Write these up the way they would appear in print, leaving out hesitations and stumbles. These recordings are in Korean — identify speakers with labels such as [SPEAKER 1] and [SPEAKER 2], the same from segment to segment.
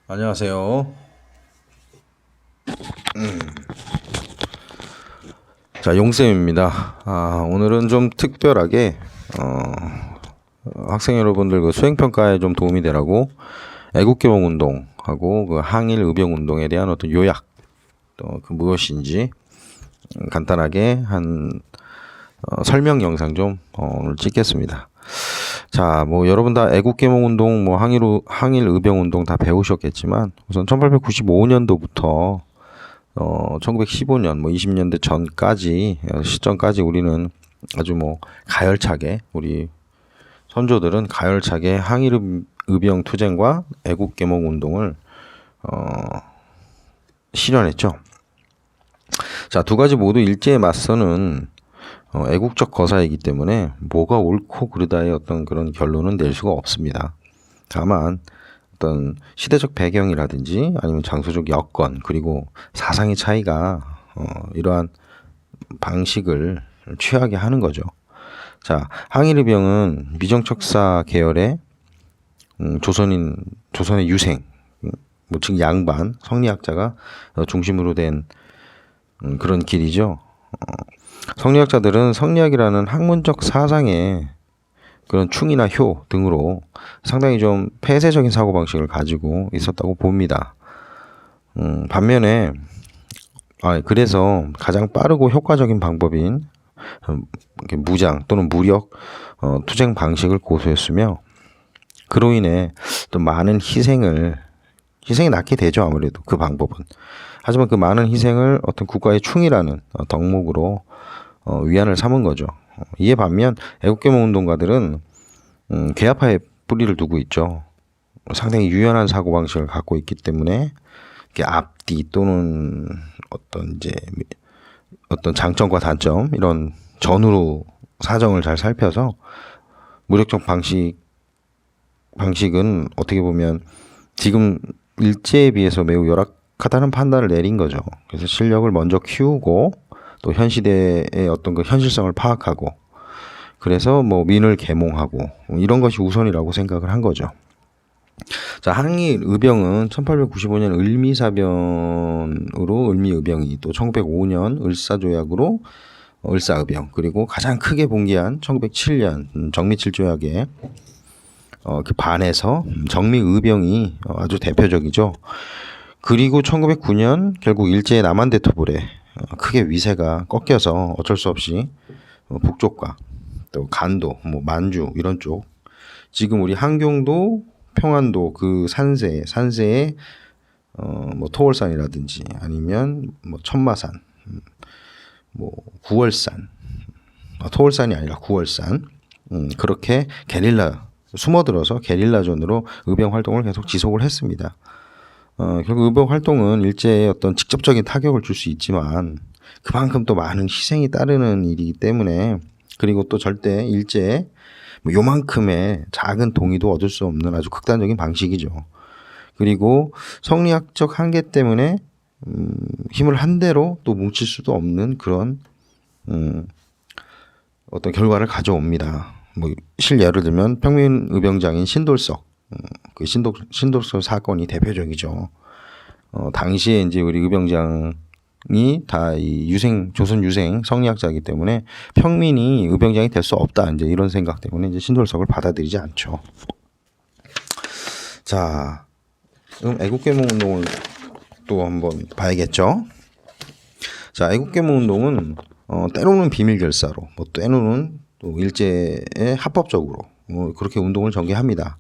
[SPEAKER 1] 안녕하세요. 자, 용쌤입니다. 오늘은 좀 특별하게 학생 여러분들 그 수행평가에 좀 도움이 되라고 애국개몽 운동하고 그 항일 의병 운동에 대한 어떤 요약, 또 그 무엇인지 간단하게 한 설명 영상 좀 오늘 찍겠습니다. 자, 뭐 여러분 다 애국개몽 운동, 뭐 항일 의병 운동 다 배우셨겠지만 우선 1895년도부터 1915년 뭐 20년대 전까지 시점까지 우리는 아주 뭐 가열차게 우리 선조들은 가열차게 항일 의병 투쟁과 애국개몽 운동을 실현했죠. 자, 두 가지 모두 일제에 맞서는 애국적 거사이기 때문에 뭐가 옳고 그르다의 어떤 그런 결론은 낼 수가 없습니다. 다만 어떤 시대적 배경이라든지 아니면 장소적 여건 그리고 사상의 차이가 이러한 방식을 취하게 하는 거죠. 자, 항일의병은 미정척사 계열의 조선의 유생, 뭐 즉 양반, 성리학자가 중심으로 된 그런 길이죠. 성리학자들은 성리학이라는 학문적 사상의 그런 충이나 효 등으로 상당히 좀 폐쇄적인 사고방식을 가지고 있었다고 봅니다. 반면에 그래서 가장 빠르고 효과적인 방법인 무장 또는 무력 투쟁 방식을 고수했으며 그로 인해 또 많은 희생이 낳게 되죠. 아무래도 그 방법은. 하지만 그 많은 희생을 어떤 국가의 충이라는 덕목으로 위안을 삼은 거죠. 이에 반면 애국개몽 운동가들은 계야파에 뿌리를 두고 있죠. 상당히 유연한 사고방식을 갖고 있기 때문에 앞뒤 또는 어떤 장점과 단점 이런 전후로 사정을 잘 살펴서 무력적 방식은 어떻게 보면 지금 일제에 비해서 매우 열악하다는 판단을 내린 거죠. 그래서 실력을 먼저 키우고 또 현 시대의 어떤 그 현실성을 파악하고 그래서 뭐 민을 계몽하고 이런 것이 우선이라고 생각을 한 거죠. 자, 항일 의병은 1895년 을미사변으로 을미의병이 또 1905년 을사조약으로 을사의병 그리고 가장 크게 봉기한 1907년 정미칠조약에 그 반해서 정미의병이 아주 대표적이죠. 그리고 1909년 결국 일제의 남한대토불에 크게 위세가 꺾여서 어쩔 수 없이 북쪽과 또 간도, 뭐 만주 이런 쪽 지금 우리 한경도, 평안도 그 산세에 뭐 토월산이라든지 아니면 뭐 천마산, 뭐 구월산, 토월산이 아니라 구월산 그렇게 숨어들어서 게릴라전으로 의병 활동을 계속 지속을 했습니다. 결국 의병 활동은 일제에 어떤 직접적인 타격을 줄 수 있지만 그만큼 또 많은 희생이 따르는 일이기 때문에 그리고 또 절대 일제에 뭐 요만큼의 작은 동의도 얻을 수 없는 아주 극단적인 방식이죠. 그리고 성리학적 한계 때문에 힘을 한 대로 또 뭉칠 수도 없는 그런 어떤 결과를 가져옵니다. 뭐 실예를 들면 평민의병장인 신돌석 그 신돌석 사건이 대표적이죠. 당시에 이제 우리 의병장이 다 이 조선 유생 성리학자이기 때문에 평민이 의병장이 될 수 없다. 이제 이런 생각 때문에 이제 신돌석을 받아들이지 않죠. 자, 그럼 애국개몽 운동을 또 한번 봐야겠죠. 자, 애국개몽 운동은 때로는 비밀 결사로, 뭐 때로는 또 일제에 합법적으로 뭐 그렇게 운동을 전개합니다.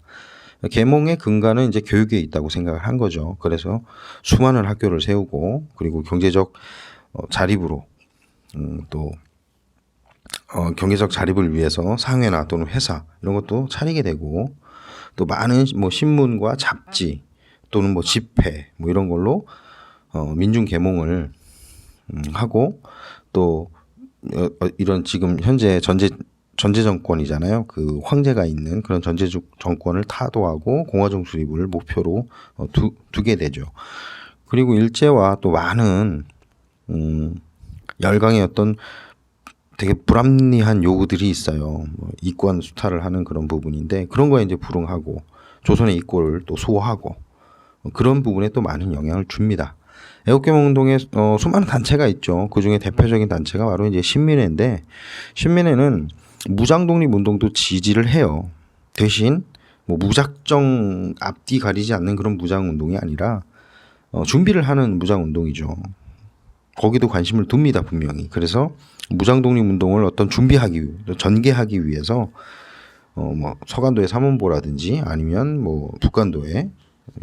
[SPEAKER 1] 계몽의 근간은 이제 교육에 있다고 생각을 한 거죠. 그래서 수많은 학교를 세우고 그리고 경제적 자립으로 또 경제적 자립을 위해서 상회나 또는 회사 이런 것도 차리게 되고 또 많은 뭐 신문과 잡지 또는 뭐 집회 뭐 이런 걸로 민중 계몽을 하고 또 이런 지금 현재 전제 정권이잖아요. 그 황제가 있는 그런 전제 정권을 타도하고 공화정 수립을 목표로 두게 되죠. 그리고 일제와 또 많은 열강의 어떤 되게 불합리한 요구들이 있어요. 뭐 이권 수탈을 하는 그런 부분인데 그런 거에 이제 불응하고 조선의 이권을 또 수호하고 그런 부분에 또 많은 영향을 줍니다. 애국개몽운동에 수많은 단체가 있죠. 그 중에 대표적인 단체가 바로 이제 신민회인데, 신민회는 무장독립운동도 지지를 해요. 대신 뭐 무작정 앞뒤 가리지 않는 그런 무장운동이 아니라 준비를 하는 무장운동이죠. 거기도 관심을 둡니다, 분명히. 그래서 무장독립운동을 어떤 준비하기, 전개하기 위해서 뭐 서간도의 삼원보라든지 아니면 뭐 북간도의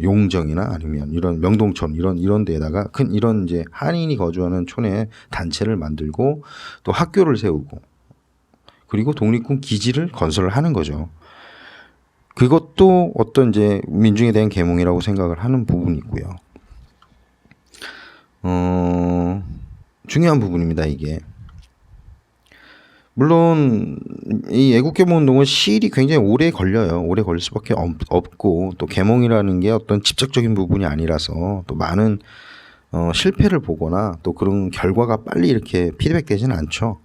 [SPEAKER 1] 용정이나 아니면 이런 명동촌 이런 데에다가 큰 이런 이제 한인이 거주하는 촌에 단체를 만들고 또 학교를 세우고 그리고 독립군 기지를 건설을 하는 거죠. 그것도 어떤 이제 민중에 대한 계몽이라고 생각을 하는 부분이고요. 중요한 부분입니다, 이게. 물론 이 애국개몽운동은 시일이 굉장히 오래 걸려요. 오래 걸릴 수밖에 없고 또 계몽이라는 게 어떤 직접적인 부분이 아니라서 또 많은 실패를 보거나 또 그런 결과가 빨리 이렇게 피드백되지는 않죠.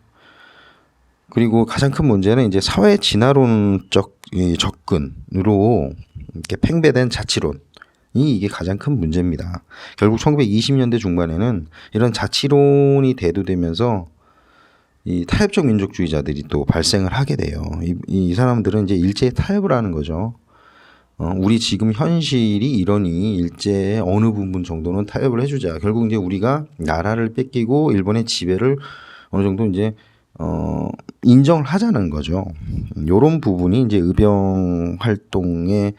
[SPEAKER 1] 그리고 가장 큰 문제는 이제 사회 진화론적 접근으로 이렇게 팽배된 자치론. 이게 가장 큰 문제입니다. 결국 1920년대 중반에는 이런 자치론이 대두되면서 이 타협적 민족주의자들이 또 발생을 하게 돼요. 이 사람들은 이제 일제에 타협을 하는 거죠. 우리 지금 현실이 이러니 일제의 어느 부분 정도는 타협을 해주자. 결국 이제 우리가 나라를 뺏기고 일본의 지배를 어느 정도 이제 인정을 하자는 거죠. 이런 부분이 이제 의병 활동의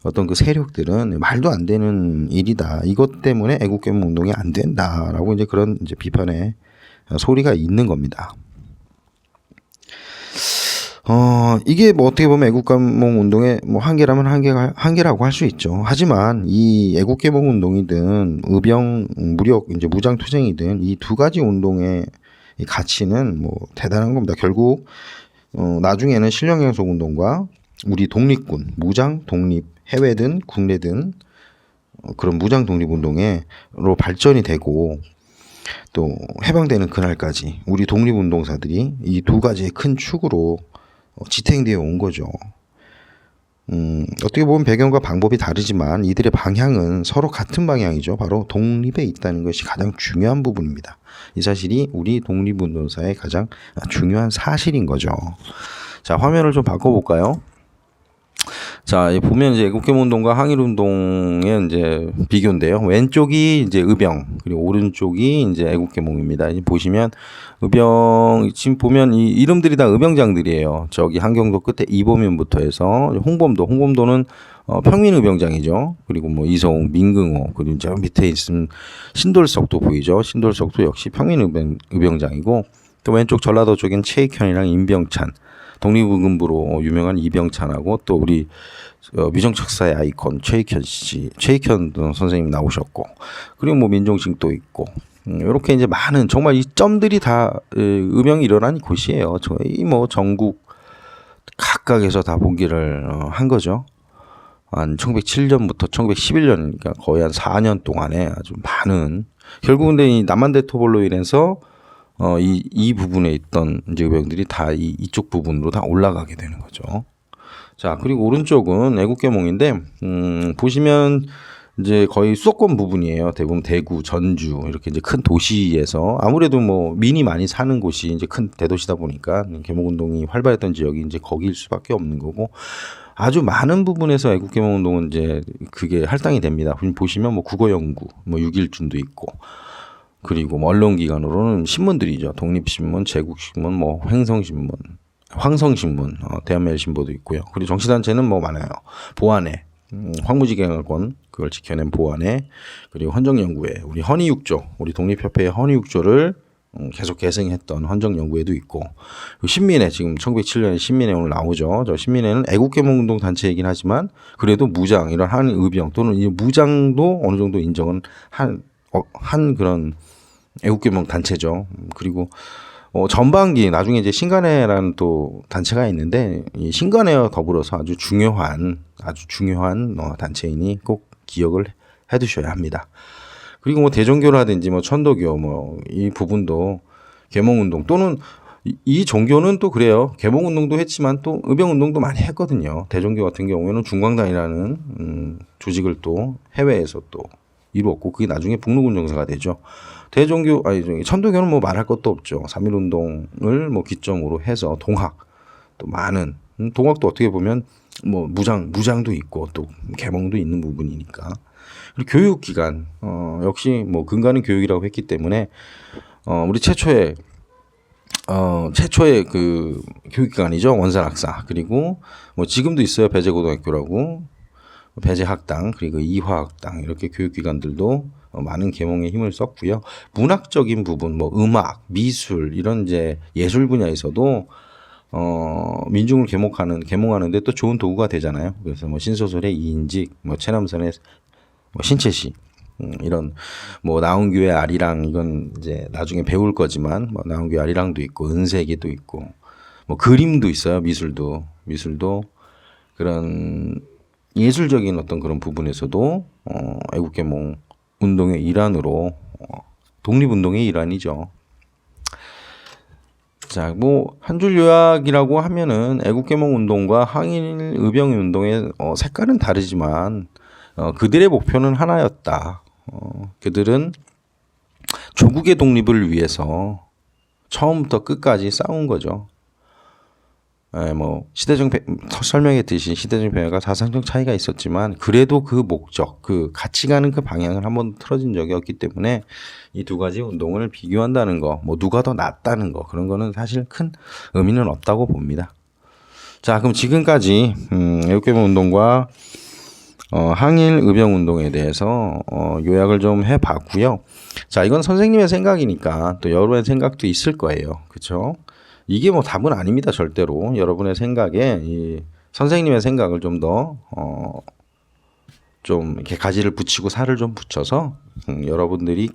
[SPEAKER 1] 어떤 그 세력들은 말도 안 되는 일이다. 이것 때문에 애국개몽 운동이 안 된다라고 이제 그런 이제 비판의 소리가 있는 겁니다. 이게 뭐 어떻게 보면 애국개몽 운동의 뭐 한계라면 한계라고 할 수 있죠. 하지만 이 애국개몽 운동이든 의병 무력 이제 무장투쟁이든 이 두 가지 운동의 가치는 뭐 대단한 겁니다. 결국 나중에는 신령양속 운동과 우리 독립군 무장 독립 해외든 국내든 그런 무장 독립 운동으로 발전이 되고 또 해방되는 그날까지 우리 독립운동사들이 이 두 가지의 큰 축으로 지탱되어 온 거죠. 어떻게 보면 배경과 방법이 다르지만 이들의 방향은 서로 같은 방향이죠. 바로 독립에 있다는 것이 가장 중요한 부분입니다. 이 사실이 우리 독립운동사의 가장 중요한 사실인 거죠. 자, 화면을 좀 바꿔볼까요? 자, 보면 이제 애국개몽운동과 항일운동의 이제 비교인데요. 왼쪽이 이제 의병, 그리고 오른쪽이 이제 애국개몽입니다. 이제 보시면 의병, 지금 보면 이 이름들이 다 의병장들이에요. 저기 한경도 끝에 이범윤부터 해서 홍범도는 평민의병장이죠. 그리고 뭐 이성욱, 민긍호, 그리고 저 밑에 있으면 신돌석도 보이죠. 신돌석도 역시 평민의병장이고 또 왼쪽 전라도 쪽엔 최익현이랑 임병찬. 독립의금부로 유명한 이병찬하고 또 우리 미정척사의 아이콘 최익현 선생님 나오셨고 그리고 뭐 민종식도 있고 이렇게 이제 많은 정말 이 점들이 다 의병이 일어난 곳이에요. 저희 뭐 전국 각각에서 다 복귀를 한 거죠. 한 1907년부터 1911년 그러니까 거의 한 4년 동안에 아주 많은 결국은 근데 이 남한대 토벌로 인해서 이 부분에 있던 이제 의병들이 다 이쪽 부분으로 다 올라가게 되는 거죠. 자, 그리고 오른쪽은 애국개몽인데, 보시면 이제 거의 수도권 부분이에요. 대부분 대구, 전주, 이렇게 이제 큰 도시에서 아무래도 뭐 민이 많이 사는 곳이 이제 큰 대도시다 보니까 개몽운동이 활발했던 지역이 이제 거기일 수밖에 없는 거고, 아주 많은 부분에서 애국개몽운동은 이제 그게 할당이 됩니다. 보시면 뭐 국어연구, 뭐 6.1준도 있고, 그리고 뭐 언론기관으로는 신문들이죠. 독립신문, 제국신문, 뭐 횡성신문, 황성신문, 대한매일신보도 있고요. 그리고 정치단체는 뭐 많아요. 보안회, 황무지경화권 그걸 지켜낸 보안회, 그리고 헌정연구회, 우리 헌의육조, 우리 독립협회의 헌의육조를 계속 계승했던 헌정연구회도 있고, 그리고 신민회, 지금 1907년에 신민회 오늘 나오죠. 저 신민회는 애국개몽운동 단체이긴 하지만 그래도 무장, 이런 한 의병 또는 이 무장도 어느 정도 인정은 한 그런 애국개몽 단체죠. 그리고 전반기 나중에 이제 신간회라는 또 단체가 있는데 이 신간회와 더불어서 아주 중요한 단체이니 꼭 기억을 해두셔야 합니다. 그리고 뭐 대종교라든지 뭐 천도교 뭐 이 부분도 계몽운동 또는 이 종교는 또 그래요. 개몽운동도 했지만 또 의병운동도 많이 했거든요. 대종교 같은 경우에는 중광단이라는 조직을 또 해외에서 또 이루었고 그게 나중에 북록운동사가 되죠. 대종교 아니 천도교는 뭐 말할 것도 없죠. 3.1운동을 뭐 기점으로 해서 동학 또 많은 동학도 어떻게 보면 뭐 무장도 있고 또 계몽도 있는 부분이니까. 그리고 교육기관 역시 뭐 근간은 교육이라고 했기 때문에 우리 최초의 그 교육기관이죠. 원산학사. 그리고 뭐 지금도 있어요. 배재고등학교라고. 배재학당 그리고 이화학당 이렇게 교육기관들도 많은 계몽에 힘을 썼고요. 문학적인 부분 뭐 음악, 미술 이런 이제 예술 분야에서도 민중을 계몽하는데 또 좋은 도구가 되잖아요. 그래서 뭐 신소설의 이인직, 뭐 최남선의 뭐 신채시 이런 뭐 나온교의 아리랑 이건 이제 나중에 배울 거지만 뭐 나온교의 아리랑도 있고 은색이도 있고 뭐 그림도 있어요. 미술도 그런 예술적인 어떤 그런 부분에서도 애국계몽 운동의 일환으로 독립운동의 일환이죠. 자, 뭐 한 줄 요약이라고 하면은 애국계몽 운동과 항일 의병 운동의 색깔은 다르지만 그들의 목표는 하나였다. 그들은 조국의 독립을 위해서 처음부터 끝까지 싸운 거죠. 뭐 설명했듯이 시대적 변화가 사상적 차이가 있었지만 그래도 그 목적, 그 같이 가는 그 방향을 한번 틀어진 적이 없기 때문에 이 두 가지 운동을 비교한다는 거, 뭐 누가 더 낫다는 거 그런 거는 사실 큰 의미는 없다고 봅니다. 자, 그럼 지금까지 애국계몽 운동과 항일 의병 운동에 대해서 요약을 좀 해봤고요. 자, 이건 선생님의 생각이니까 또 여러분의 생각도 있을 거예요, 그렇죠? 이게 뭐 답은 아닙니다, 절대로. 여러분의 생각에 이 선생님의 생각을 좀 더 좀 이렇게 가지를 붙이고 살을 좀 붙여서 여러분이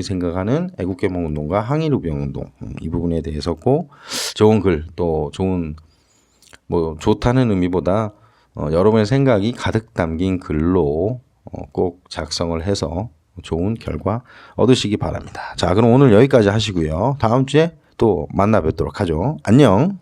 [SPEAKER 1] 생각하는 애국계몽 운동과 항일 의병 운동 이 부분에 대해서 꼭 좋은 글 또 좋은 뭐 좋다는 의미보다 여러분의 생각이 가득 담긴 글로 꼭 작성을 해서 좋은 결과 얻으시기 바랍니다. 자, 그럼 오늘 여기까지 하시고요. 다음 주에 또 만나 뵙도록 하죠. 안녕.